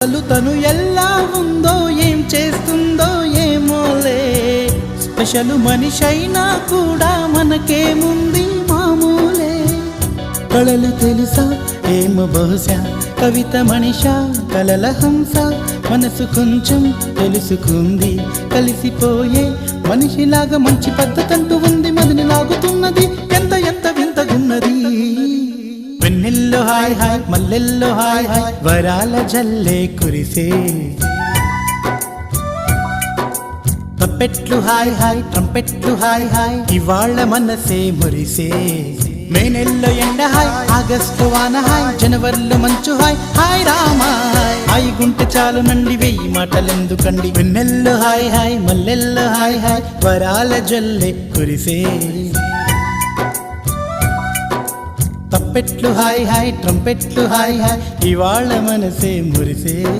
తను ఎలా ఉందో ఏం చేస్తుందో ఏమోలే, స్పెషల్ మనిషైనా కూడా మనకేముంది మామూలే. కళలు తెలుసా ఏమో బహుశా, కవిత మనిషా కలల హంస, మనసు కొంచెం తెలుసుకుంది కలిసిపోయే మనిషిలాగా. మంచి పద్ధతంటూ ఉంది, మదిని లాగుతున్నది ఎంత ఎంత వింతగున్నది. వెన్నెల్లో హాయ్ హాయ్, మల్లెల్లో హాయ్ హాయ్, వరాల జల్లే కురిసే. తప్పెట్లు హాయ్ హాయ్, ట్రంపెట్లు హాయ్ హాయ్, ఇవాళ్ళ మనసే మురిసే. మే నెల్లో ఎండ హాయ్, ఆగస్టు వాన హాయ్, జనవరిలో మంచు హాయ్, హాయ్ రామా హాయ్ గుంటె చాలు నండి, వెయ్యి మాటలెందుకండి. వెన్నెల్లో హాయ్ హాయ్, మల్లెల్లో హాయ్ హాయ్, వరాల జల్లే కురిసే. తప్పెట్లు హాయ్ హాయ్, ట్రంపెట్లు హాయ్ హాయ్, ఇవాళ మనసే మురిసే.